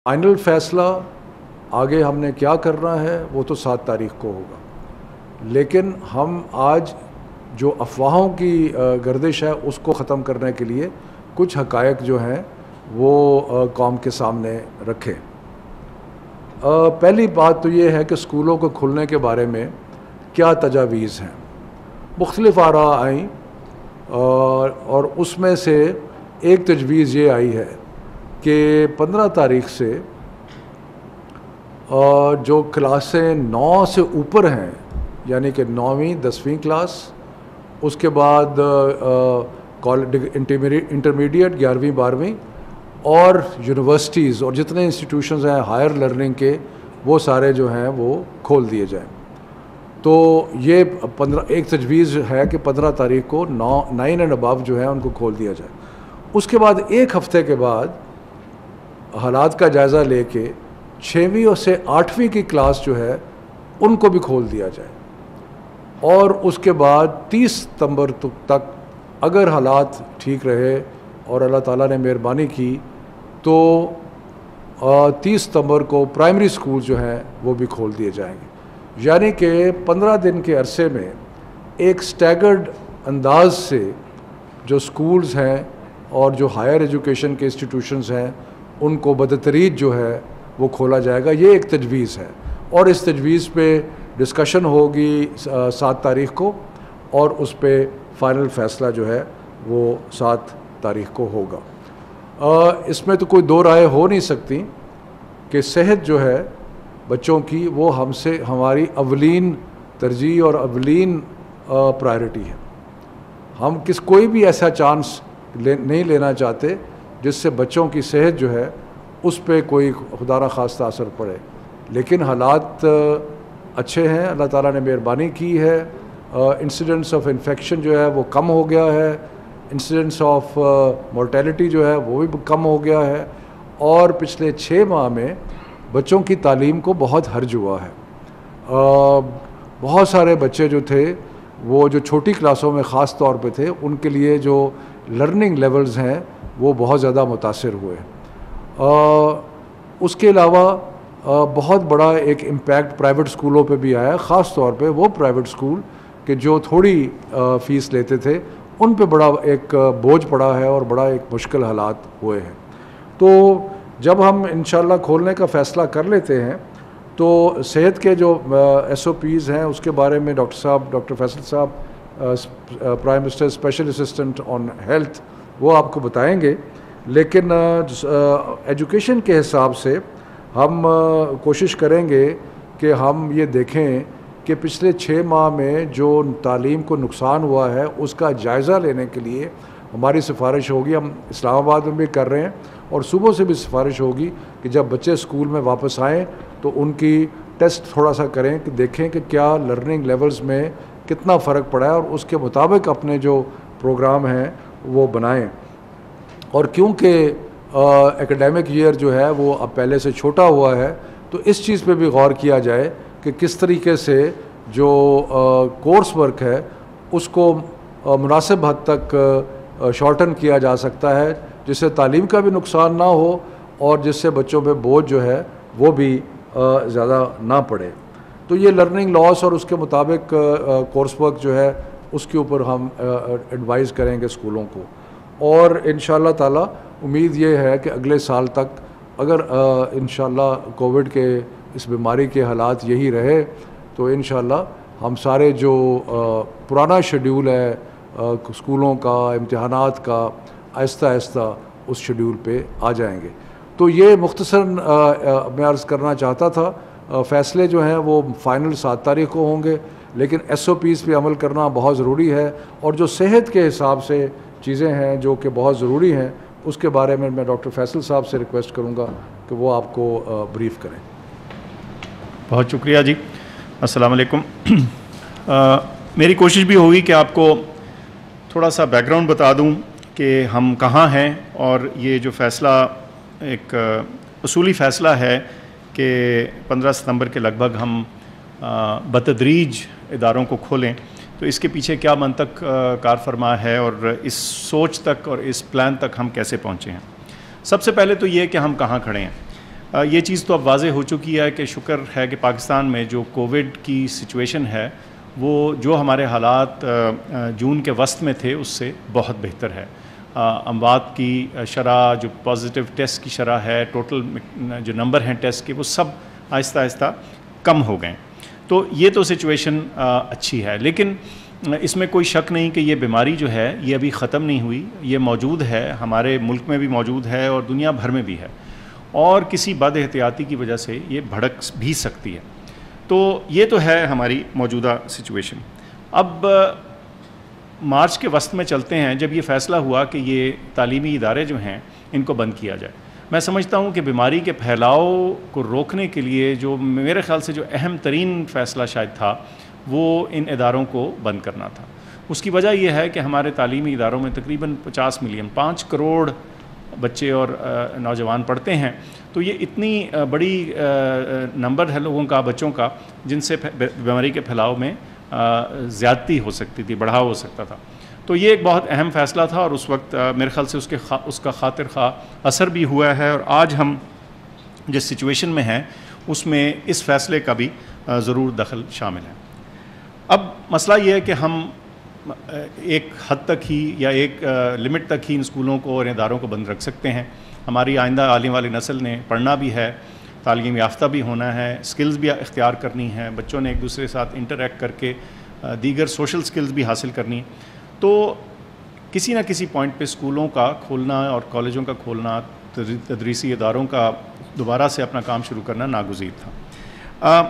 Final فیصلہ آگے ہم نے کیا کرنا ہے وہ تو 7 تاریخ کو ہوگا، لیکن ہم آج جو افواہوں کی گردش ہے اس کو ختم کرنے کے لیے کچھ حقائق جو ہیں وہ قوم کے سامنے رکھیں۔ پہلی بات تو یہ ہے کہ اسکولوں کو کھلنے کے بارے میں کیا تجاویز ہیں۔ مختلف آراء آئیں اور اس میں سے ایک تجویز یہ آئی ہے کہ 15 تاریخ سے جو کلاسیں 9 سے اوپر ہیں، یعنی کہ 9ویں 10ویں کلاس، اس کے بعد انٹرمیڈیٹ 11ویں 12ویں اور یونیورسٹیز اور جتنے انسٹیٹیوشنز ہیں ہائر لرننگ کے، وہ سارے جو ہیں وہ کھول دیے جائیں۔ تو یہ ایک تجویز ہے کہ 15 تاریخ کو 9 اینڈ ابو جو ہیں ان کو کھول دیا جائے۔ اس کے بعد ایک ہفتے کے بعد حالات کا جائزہ لے کے 6ویں سے 8ویں کی کلاس جو ہے ان کو بھی کھول دیا جائے، اور اس کے بعد 30 ستمبر تک اگر حالات ٹھیک رہے اور اللہ تعالیٰ نے مہربانی کی تو 30 ستمبر کو پرائمری اسکول جو ہیں وہ بھی کھول دیے جائیں گے۔ یعنی کہ 15 دن کے عرصے میں ایک سٹیگرڈ انداز سے جو اسکولز ہیں اور جو ہائر ایجوکیشن کے انسٹیٹیوشنز ہیں ان کو بتدریج جو ہے وہ کھولا جائے گا۔ یہ ایک تجویز ہے، اور اس تجویز پہ ڈسکشن ہوگی 7 تاریخ کو، اور اس پہ فائنل فیصلہ جو ہے وہ 7 تاریخ کو ہوگا۔ اس میں تو کوئی دو رائے ہو نہیں سکتی کہ صحت جو ہے بچوں کی وہ ہماری اولین ترجیح اور اولین پرائرٹی ہے۔ ہم کوئی بھی ایسا چانس نہیں لینا چاہتے جس سے بچوں کی صحت جو ہے اس پہ کوئی خدا نخواستہ اثر پڑے، لیکن حالات اچھے ہیں، اللہ تعالیٰ نے مہربانی کی ہے۔ انسیڈنٹس آف انفیکشن جو ہے وہ کم ہو گیا ہے، انسیڈنٹس آف مورٹیلٹی جو ہے وہ بھی کم ہو گیا ہے، اور پچھلے 6 ماہ میں بچوں کی تعلیم کو بہت حرج ہوا ہے۔ بہت سارے بچے جو تھے وہ جو چھوٹی کلاسوں میں خاص طور پہ تھے، ان کے لیے جو لرننگ لیولز ہیں وہ بہت زیادہ متاثر ہوئے۔ اس کے علاوہ بہت بڑا ایک امپیکٹ پرائیویٹ اسکولوں پہ بھی آیا، خاص طور پہ وہ پرائیویٹ اسکول کہ جو تھوڑی فیس لیتے تھے ان پہ بڑا ایک بوجھ پڑا ہے اور بڑا ایک مشکل حالات ہوئے ہیں۔ تو جب ہم انشاءاللہ کھولنے کا فیصلہ کر لیتے ہیں تو صحت کے جو SOPs ہیں اس کے بارے میں ڈاکٹر فیصل صاحب prime minister special assistant on health وہ آپ کو بتائیں گے، لیکن ایجوکیشن کے حساب سے ہم کوشش کریں گے کہ ہم یہ دیکھیں کہ پچھلے 6 ماہ میں جو تعلیم کو نقصان ہوا ہے اس کا جائزہ لینے کے لیے ہماری سفارش ہوگی، ہم اسلام آباد میں بھی کر رہے ہیں اور صوبوں سے بھی سفارش ہوگی کہ جب بچے اسکول میں واپس آئیں تو ان کی ٹیسٹ تھوڑا سا کریں کہ دیکھیں کہ کیا لرننگ لیولز میں کتنا فرق پڑا ہے، اور اس کے مطابق اپنے جو پروگرام ہیں وہ بنائیں۔ اور کیونکہ ایکڈیمک ایئر جو ہے وہ اب پہلے سے چھوٹا ہوا ہے تو اس چیز پہ بھی غور کیا جائے کہ کس طریقے سے جو کورس ورک ہے اس کو مناسب حد تک شارٹن کیا جا سکتا ہے، جس سے تعلیم کا بھی نقصان نہ ہو اور جس سے بچوں پہ بوجھ جو ہے وہ بھی زیادہ نہ پڑے۔ تو یہ لرننگ لاس اور اس کے مطابق کورس ورک جو ہے اس کے اوپر ہم ایڈوائز کریں گے اسکولوں کو، اور انشاءاللہ تعالی امید یہ ہے کہ اگلے سال تک اگر انشاءاللہ کووڈ کے اس بیماری کے حالات یہی رہے تو انشاءاللہ ہم سارے جو پرانا شیڈیول ہے اسکولوں کا، امتحانات کا، آہستہ آہستہ اس شیڈیول پہ آ جائیں گے۔ تو یہ مختصر میں عرض کرنا چاہتا تھا۔ فیصلے جو ہیں وہ فائنل 7 تاریخ کو ہوں گے، لیکن SOPs پہ عمل کرنا بہت ضروری ہے، اور جو صحت کے حساب سے چیزیں ہیں جو کہ بہت ضروری ہیں اس کے بارے میں ڈاکٹر فیصل صاحب سے ریکویسٹ کروں گا کہ وہ آپ کو بریف کریں۔ بہت شکریہ جی، السلام علیکم۔ میری کوشش بھی ہوگی کہ آپ کو تھوڑا سا بیک گراؤنڈ بتا دوں کہ ہم کہاں ہیں، اور یہ جو فیصلہ ایک اصولی فیصلہ ہے کہ 15 ستمبر کے لگ بھگ ہم بتدریج اداروں کو کھولیں، تو اس کے پیچھے کیا منطق کار فرما ہے اور اس سوچ تک اور اس پلان تک ہم کیسے پہنچے ہیں۔ سب سے پہلے تو یہ کہ ہم کہاں کھڑے ہیں۔ یہ چیز تو اب واضح ہو چکی ہے کہ شکر ہے کہ پاکستان میں جو کووڈ کی سچویشن ہے وہ جو ہمارے حالات جون کے وسط میں تھے اس سے بہت بہتر ہے. اموات کی شرح، جو پازیٹیو ٹیسٹ کی شرح ہے، ٹوٹل جو نمبر ہیں ٹیسٹ کے، وہ سب آہستہ آہستہ کم ہو گئے. تو یہ تو سچویشن اچھی ہے، لیکن اس میں کوئی شک نہیں کہ یہ بیماری جو ہے یہ ابھی ختم نہیں ہوئی. یہ موجود ہے، ہمارے ملک میں بھی موجود ہے اور دنیا بھر میں بھی ہے، اور کسی بد احتیاطی کی وجہ سے یہ بھڑک بھی سکتی ہے. تو یہ تو ہے ہماری موجودہ سچویشن. اب مارچ کے وسط میں چلتے ہیں جب یہ فیصلہ ہوا کہ یہ تعلیمی ادارے جو ہیں ان کو بند کیا جائے. میں سمجھتا ہوں کہ بیماری کے پھیلاؤ کو روکنے کے لیے جو میرے خیال سے جو اہم ترین فیصلہ شاید تھا وہ ان اداروں کو بند کرنا تھا. اس کی وجہ یہ ہے کہ ہمارے تعلیمی اداروں میں تقریباً 50 ملین 5 کروڑ بچے اور نوجوان پڑھتے ہیں. تو یہ اتنی بڑی نمبر ہے لوگوں کا، بچوں کا، جن سے بیماری کے پھیلاؤ میں زیادتی ہو سکتی تھی، بڑھاؤ ہو سکتا تھا. تو یہ ایک بہت اہم فیصلہ تھا اور اس وقت میرے خیال سے اس کا خاطر خواہ اثر بھی ہوا ہے. اور آج ہم جس سچویشن میں ہیں اس میں اس فیصلے کا بھی ضرور دخل شامل ہے. اب مسئلہ یہ ہے کہ ہم ایک حد تک ہی یا ایک لمٹ تک ہی ان اسکولوں کو اور اداروں کو بند رکھ سکتے ہیں. ہماری آئندہ آنے والی نسل نے پڑھنا بھی ہے، تعلیم یافتہ بھی ہونا ہے، سکلز بھی اختیار کرنی ہیں، بچوں نے ایک دوسرے کے ساتھ انٹریکٹ کر کے دیگر سوشل سکلز بھی حاصل کرنی. تو کسی نہ کسی پوائنٹ پہ اسکولوں کا کھولنا اور کالجوں کا کھولنا، تدریسی اداروں کا دوبارہ سے اپنا کام شروع کرنا ناگزیر تھا.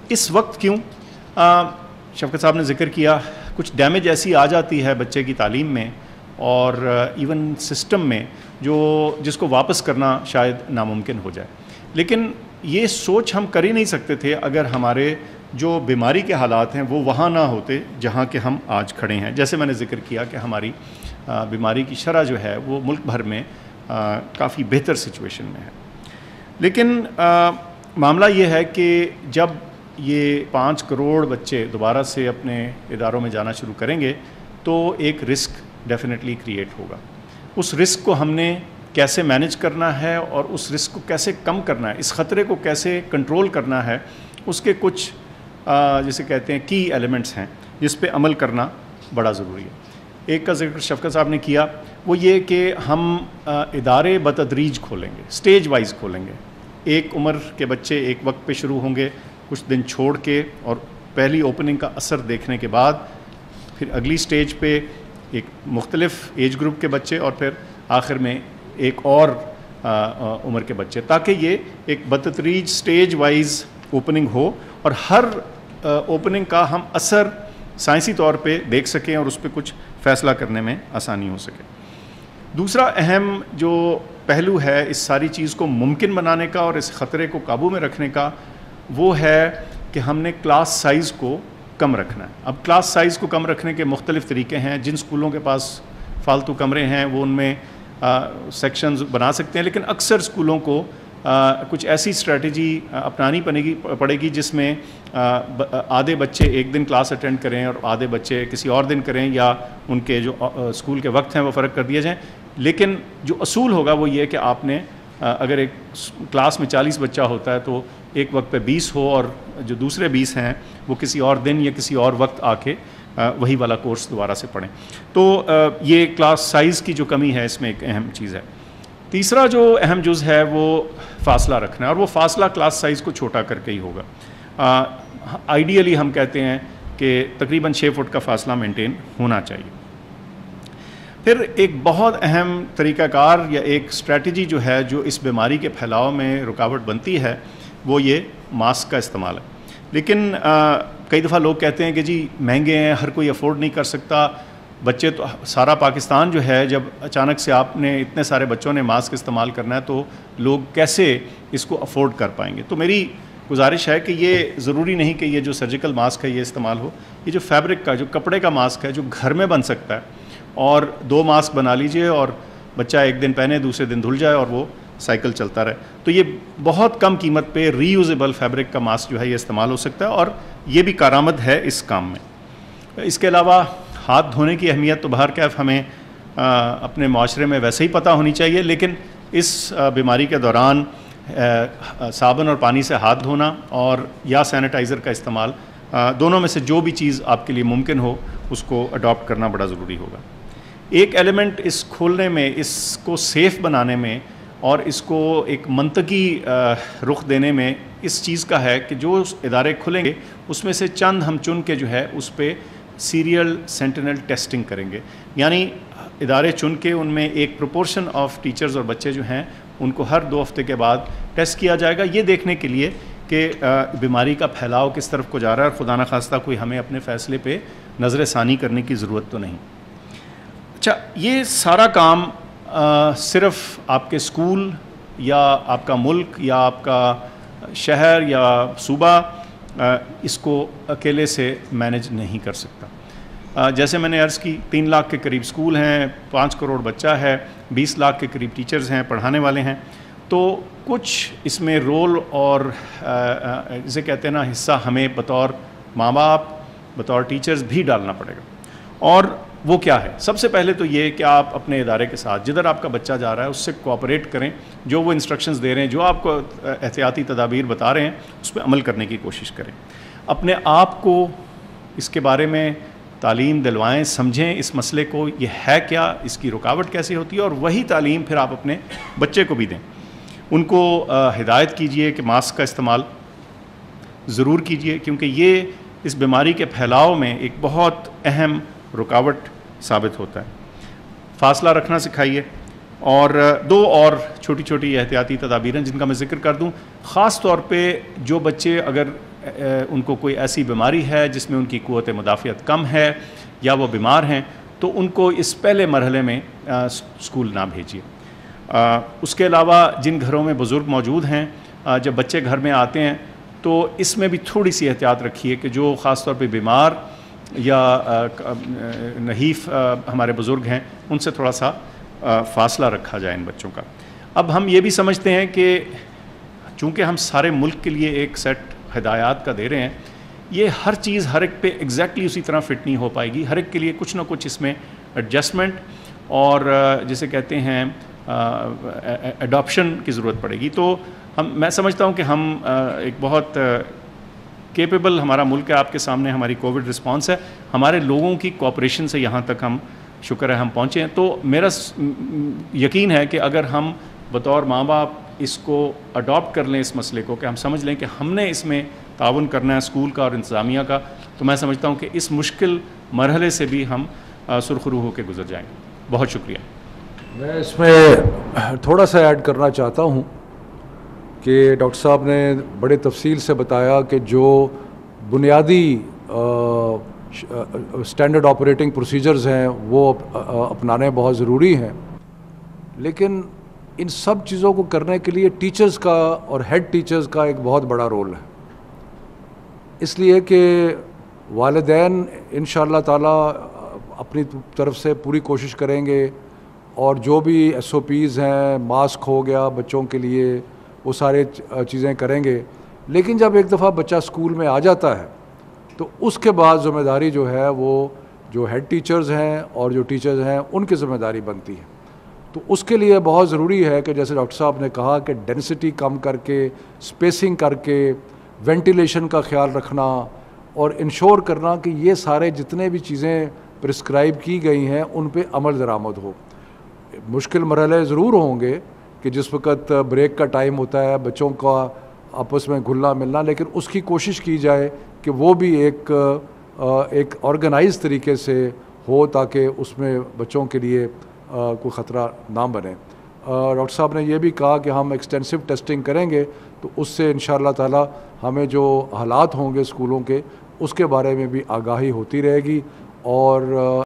اس وقت کیوں؟ شفقت صاحب نے ذکر کیا کچھ ڈیمیج ایسی آ جاتی ہے بچے کی تعلیم میں اور ایون سسٹم میں جس کو واپس کرنا شاید ناممکن ہو جائے. لیکن یہ سوچ ہم کر ہی نہیں سکتے تھے اگر ہمارے جو بیماری کے حالات ہیں وہ وہاں نہ ہوتے جہاں کہ ہم آج کھڑے ہیں. جیسے میں نے ذکر کیا کہ ہماری بیماری کی شرح جو ہے وہ ملک بھر میں کافی بہتر سچویشن میں ہے. لیکن معاملہ یہ ہے کہ جب یہ 5 کروڑ بچے دوبارہ سے اپنے اداروں میں جانا شروع کریں گے تو ایک رسک ڈیفینیٹلی کریٹ ہوگا. اس رسک کو ہم نے کیسے مینیج کرنا ہے اور اس رسک کو کیسے کم کرنا ہے، اس خطرے کو کیسے کنٹرول کرنا ہے، اس کے کچھ جسے کہتے ہیں کی ایلیمنٹس ہیں جس پہ عمل کرنا بڑا ضروری ہے. ایک کا ذکر شفقت صاحب نے کیا، وہ یہ کہ ہم ادارے بتدریج کھولیں گے، سٹیج وائز کھولیں گے. ایک عمر کے بچے ایک وقت پہ شروع ہوں گے، کچھ دن چھوڑ کے، اور پہلی اوپننگ کا اثر دیکھنے کے بعد پھر اگلی سٹیج پہ ایک مختلف ایج گروپ کے بچے، اور پھر آخر میں ایک اور عمر کے بچے، تاکہ یہ ایک بتدریج سٹیج وائز اوپننگ ہو اور ہر اوپننگ کا ہم اثر سائنسی طور پہ دیکھ سکیں اور اس پہ کچھ فیصلہ کرنے میں آسانی ہو سکے. دوسرا اہم جو پہلو ہے اس ساری چیز کو ممکن بنانے کا اور اس خطرے کو قابو میں رکھنے کا، وہ ہے کہ ہم نے کلاس سائز کو کم رکھنا ہے. اب کلاس سائز کو کم رکھنے کے مختلف طریقے ہیں. جن اسکولوں کے پاس فالتو کمرے ہیں وہ ان میں سیکشنز بنا سکتے ہیں، لیکن اکثر اسکولوں کو کچھ ایسی اسٹریٹجی اپنانی پڑے گی جس میں آدھے بچے ایک دن کلاس اٹینڈ کریں اور آدھے بچے کسی اور دن کریں، یا ان کے جو اسکول کے وقت ہیں وہ فرق کر دیے جائیں. لیکن جو اصول ہوگا وہ یہ کہ آپ نے اگر ایک کلاس میں 40 بچہ ہوتا ہے تو ایک وقت پہ 20 ہو، اور جو دوسرے 20 ہیں وہ کسی اور دن یا کسی اور وقت آ کے وہی والا کورس دوبارہ سے پڑھیں. تو یہ کلاس سائز کی جو کمی ہے اس میں ایک اہم چیز ہے. تیسرا جو اہم جز ہے وہ فاصلہ رکھنا ہے، اور وہ فاصلہ کلاس سائز کو چھوٹا کر کے ہی ہوگا. آئیڈیلی ہم کہتے ہیں کہ تقریباً 6 فٹ کا فاصلہ مینٹین ہونا چاہیے. پھر ایک بہت اہم طریقہ کار یا ایک اسٹریٹجی جو ہے جو اس بیماری کے پھیلاؤ میں رکاوٹ بنتی ہے وہ یہ ماسک کا استعمال ہے. لیکن کئی دفعہ لوگ کہتے ہیں کہ جی مہنگے ہیں، ہر کوئی افورڈ نہیں کر سکتا. بچے تو سارا پاکستان جو ہے، جب اچانک سے آپ نے اتنے سارے بچوں نے ماسک استعمال کرنا ہے تو لوگ کیسے اس کو افورڈ کر پائیں گے. تو میری گزارش ہے کہ یہ ضروری نہیں کہ یہ جو سرجیکل ماسک ہے یہ استعمال ہو. یہ جو فیبرک کا، جو کپڑے کا ماسک ہے جو گھر میں بن سکتا ہے، اور 2 ماسک بنا لیجئے اور بچہ ایک دن پہنے دوسرے دن دھل جائے اور وہ سائیکل چلتا رہے. تو یہ بہت کم قیمت پہ ری یوزیبل فیبرک کا ماسک جو ہے یہ استعمال ہو سکتا ہے، اور یہ بھی کارآمد ہے اس کام میں. اس کے علاوہ ہاتھ دھونے کی اہمیت تو بہرکیف ہمیں اپنے معاشرے میں ویسے ہی پتہ ہونی چاہیے، لیکن اس بیماری کے دوران صابن اور پانی سے ہاتھ دھونا اور یا سینیٹائزر کا استعمال، دونوں میں سے جو بھی چیز آپ کے لیے ممکن ہو اس کو اڈاپٹ کرنا بڑا ضروری ہوگا۔ ایک ایلیمنٹ اس کھولنے میں، اس کو سیف بنانے میں اور اس کو ایک منطقی رخ دینے میں اس چیز کا ہے کہ جو ادارے کھلیں گے اس میں سے چند ہم چن کے جو ہے اس پہ سیریل سینٹینل ٹیسٹنگ کریں گے، یعنی ادارے چن کے ان میں ایک پروپورشن آف ٹیچرز اور بچے جو ہیں ان کو ہر 2 ہفتے کے بعد ٹیسٹ کیا جائے گا، یہ دیکھنے کے لیے کہ بیماری کا پھیلاؤ کس طرف کو جا رہا ہے اور خدا نخواستہ کوئی ہمیں اپنے فیصلے پہ نظر ثانی کرنے کی ضرورت تو نہیں۔ اچھا، یہ سارا کام صرف آپ کے اسکول یا آپ کا ملک یا آپ کا شہر یا صوبہ اس کو اکیلے سے مینج نہیں کر سکتا۔ جیسے میں نے عرض کی 3 لاکھ کے قریب اسکول ہیں، 5 کروڑ بچہ ہے، 20 لاکھ کے قریب ٹیچرز ہیں، پڑھانے والے ہیں، تو کچھ اس میں رول اور جسے کہتے ہیں نا حصہ ہمیں بطور ماں باپ، بطور ٹیچرز بھی ڈالنا پڑے گا۔ اور وہ کیا ہے؟ سب سے پہلے تو یہ کہ آپ اپنے ادارے کے ساتھ جدھر آپ کا بچہ جا رہا ہے اس سے کوآپریٹ کریں، جو وہ انسٹرکشنز دے رہے ہیں، جو آپ کو احتیاطی تدابیر بتا رہے ہیں اس پہ عمل کرنے کی کوشش کریں۔ اپنے آپ کو اس کے بارے میں تعلیم دلوائیں، سمجھیں اس مسئلے کو، یہ ہے کیا، اس کی رکاوٹ کیسے ہوتی ہے، اور وہی تعلیم پھر آپ اپنے بچے کو بھی دیں۔ ان کو ہدایت کیجئے کہ ماسک کا استعمال ضرور کیجئے، کیونکہ یہ اس بیماری کے پھیلاؤ میں ایک بہت اہم رکاوٹ ثابت ہوتا ہے۔ فاصلہ رکھنا سکھائیے، اور 2 اور چھوٹی چھوٹی احتیاطی تدابیر ہیں جن کا میں ذکر کر دوں۔ خاص طور پہ جو بچے اگر ان کو کوئی ایسی بیماری ہے جس میں ان کی قوت مدافعت کم ہے یا وہ بیمار ہیں تو ان کو اس پہلے مرحلے میں اسکول نہ بھیجیے۔ اس کے علاوہ جن گھروں میں بزرگ موجود ہیں، جب بچے گھر میں آتے ہیں تو اس میں بھی تھوڑی سی احتیاط رکھیے کہ جو خاص طور پہ بیمار یا نحیف ہمارے بزرگ ہیں ان سے تھوڑا سا فاصلہ رکھا جائے ان بچوں کا۔ اب ہم یہ بھی سمجھتے ہیں کہ چونکہ ہم سارے ملک کے لیے ایک سیٹ ہدایات کا دے رہے ہیں، یہ ہر چیز ہر ایک پہ ایگزیکٹلی اسی طرح فٹ نہیں ہو پائے گی، ہر ایک کے لیے کچھ نہ کچھ اس میں ایڈجسٹمنٹ اور جسے کہتے ہیں اڈاپشن کی ضرورت پڑے گی۔ تو میں سمجھتا ہوں کہ ہم ایک بہت کیپیبل ہمارا ملک ہے، آپ کے سامنے ہماری کووڈ رسپانس ہے، ہمارے لوگوں کی کوآپریشن سے یہاں تک ہم شکر ہے ہم پہنچے ہیں۔ تو میرا یقین ہے کہ اگر ہم بطور ماں باپ اس کو اڈاپٹ کر لیں اس مسئلے کو، کہ ہم سمجھ لیں کہ ہم نے اس میں تعاون کرنا ہے اسکول کا اور انتظامیہ کا، تو میں سمجھتا ہوں کہ اس مشکل مرحلے سے بھی ہم سرخ روح ہو کے گزر جائیں گے۔ بہت شکریہ۔ میں اس میں تھوڑا سا ایڈ کرنا چاہتا ہوں کہ ڈاکٹر صاحب نے بڑے تفصیل سے بتایا کہ جو بنیادی اسٹینڈرڈ آپریٹنگ پروسیجرز ہیں وہ اپنانے بہت ضروری ہیں، لیکن ان سب چیزوں کو کرنے کے لیے ٹیچرز کا اور ہیڈ ٹیچرز کا ایک بہت بڑا رول ہے، اس لیے کہ والدین انشاءاللہ تعالی اپنی طرف سے پوری کوشش کریں گے اور جو بھی SOPs ہیں، ماسک ہو گیا بچوں کے لیے، وہ سارے چیزیں کریں گے، لیکن جب ایک دفعہ بچہ اسکول میں آ جاتا ہے تو اس کے بعد ذمہ داری جو ہے وہ جو ہیڈ ٹیچرز ہیں اور جو ٹیچرز ہیں ان کی ذمہ داری بنتی ہے۔ تو اس کے لیے بہت ضروری ہے کہ جیسے ڈاکٹر صاحب نے کہا کہ ڈینسٹی کم کر کے، اسپیسنگ کر کے، وینٹیلیشن کا خیال رکھنا اور انشور کرنا کہ یہ سارے جتنے بھی چیزیں پرسکرائب کی گئی ہیں ان پہ عمل درآمد ہو۔ مشکل مرحلے ضرور ہوں گے کہ جس وقت بریک کا ٹائم ہوتا ہے بچوں کا آپس میں گھلنا ملنا، لیکن اس کی کوشش کی جائے کہ وہ بھی ایک آرگنائز طریقے سے ہو تاکہ اس میں بچوں کے لیے کوئی خطرہ نہ بنے۔ ڈاکٹر صاحب نے یہ بھی کہا کہ ہم ایکسٹینسو ٹیسٹنگ کریں گے تو اس سے انشاءاللہ تعالی ہمیں جو حالات ہوں گے اسکولوں کے اس کے بارے میں بھی آگاہی ہوتی رہے گی اور